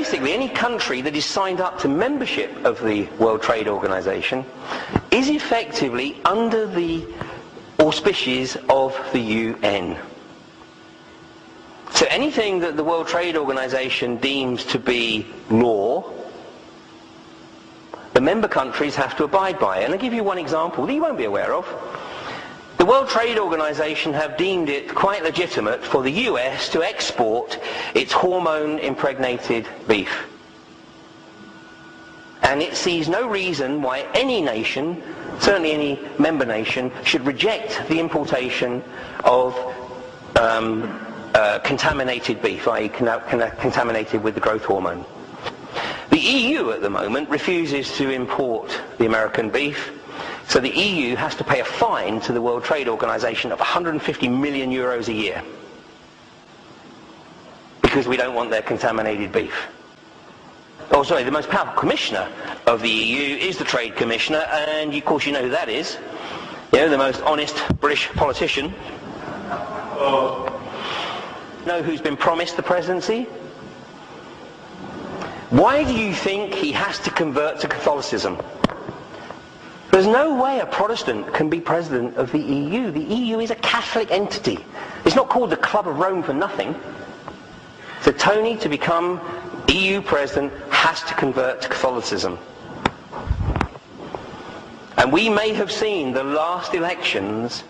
basically any country that is signed up to membership of the World Trade Organization is effectively under the auspices of the UN. So anything that the World Trade Organization deems to be law, the member countries have to abide by it. And I'll give you one example that you won't be aware of. The World Trade Organization have deemed it quite legitimate for the US to export its hormone-impregnated beef. And it sees no reason why any nation, certainly any member nation, should reject the importation of contaminated beef, i.e. contaminated with the growth hormone. The EU at the moment refuses to import the American beef, so the EU has to pay a fine to the World Trade Organization of 150 million euros a year because we don't want their contaminated beef. Oh, sorry, the most powerful commissioner of the EU is the Trade Commissioner, and of course you know who that is. You know, the most honest British politician. Know who's been promised the presidency? Why do you think he has to convert to Catholicism? There's no way a Protestant can be president of the EU. The EU is a Catholic entity. It's not called the Club of Rome for nothing. So Tony, to become EU president, has to convert to Catholicism. And we may have seen the last elections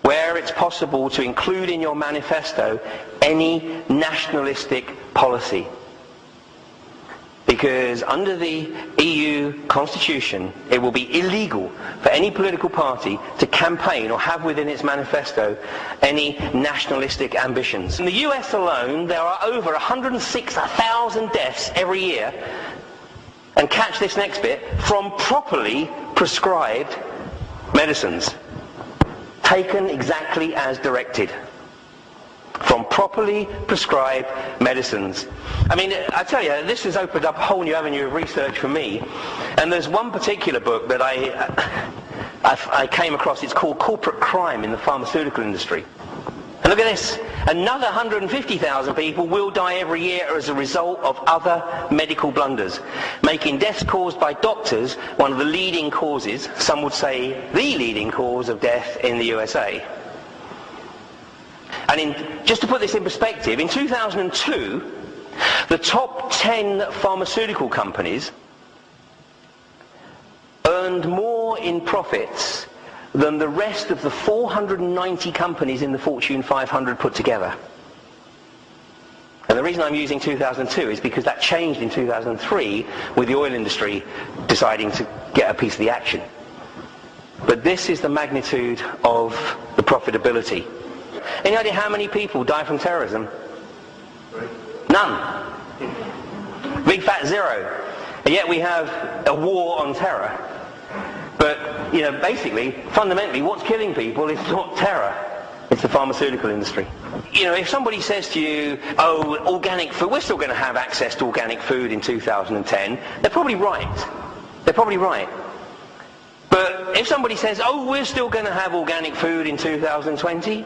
where it's possible to include in your manifesto any nationalistic policy. Because under the EU constitution, it will be illegal for any political party to campaign or have within its manifesto any nationalistic ambitions. In the US alone, there are over 106,000 deaths every year, and catch this next bit, from properly prescribed medicines, taken exactly as directed. From properly prescribed medicines. I mean, I tell you, this has opened up a whole new avenue of research for me. And there's one particular book that I came across. It's called Corporate Crime in the Pharmaceutical Industry. And look at this. Another 150,000 people will die every year as a result of other medical blunders, making deaths caused by doctors one of the leading causes, some would say the leading cause of death in the USA. And just to put this in perspective, in 2002, the top 10 pharmaceutical companies earned more in profits than the rest of the 490 companies in the Fortune 500 put together. And the reason I'm using 2002 is because that changed in 2003 with the oil industry deciding to get a piece of the action. But this is the magnitude of the profitability. Any idea how many people die from terrorism? None. Big fat zero. And yet we have a war on terror. But, you know, basically, fundamentally, what's killing people is not terror. It's the pharmaceutical industry. You know, if somebody says to you, oh, organic food, we're still going to have access to organic food in 2010, they're probably right. They're probably right. But if somebody says, oh, we're still going to have organic food in 2020,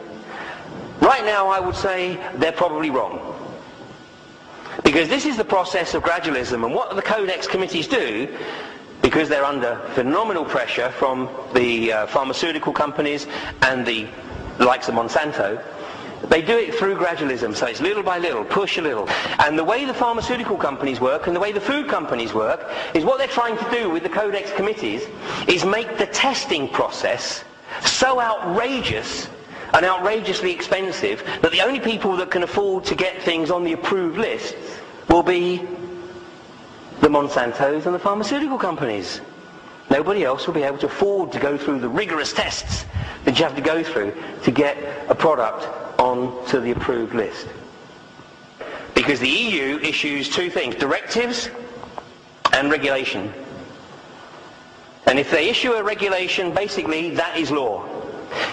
right now I would say they're probably wrong. Because this is the process of gradualism, and what the Codex committees do, because they're under phenomenal pressure from the pharmaceutical companies and the likes of Monsanto, they do it through gradualism. So it's little by little, push a little. And the way the pharmaceutical companies work and the way the food companies work is what they're trying to do with the Codex committees is make the testing process so outrageous and outrageously expensive that the only people that can afford to get things on the approved list will be the Monsantos and the pharmaceutical companies. Nobody else will be able to afford to go through the rigorous tests that you have to go through to get a product onto the approved list. Because the EU issues two things, directives and regulation. And if they issue a regulation, basically that is law.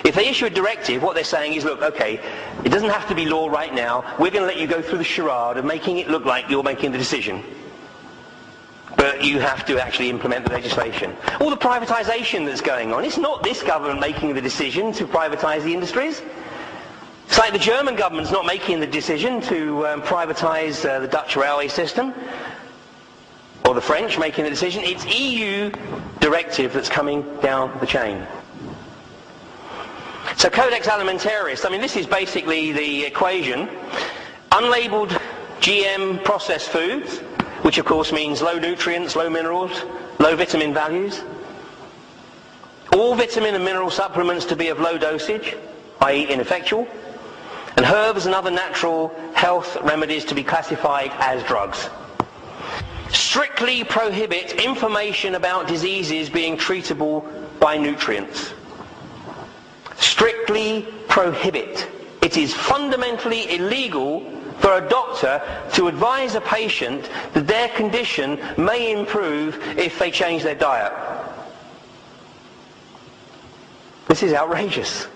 If they issue a directive, what they're saying is, look, okay, it doesn't have to be law right now. We're going to let you go through the charade of making it look like you're making the decision. But you have to actually implement the legislation. All the privatization that's going on, it's not this government making the decision to privatize the industries. It's like the German government's not making the decision to privatise the Dutch railway system, or the French making the decision. It's EU directive that's coming down the chain. So Codex Alimentarius, I mean, this is basically the equation. Unlabelled GM processed foods, which of course means low nutrients, low minerals, low vitamin values. All vitamin and mineral supplements to be of low dosage, i.e. ineffectual. And herbs and other natural health remedies to be classified as drugs. Strictly prohibit information about diseases being treatable by nutrients. Strictly prohibit. It is fundamentally illegal for a doctor to advise a patient that their condition may improve if they change their diet. This is outrageous.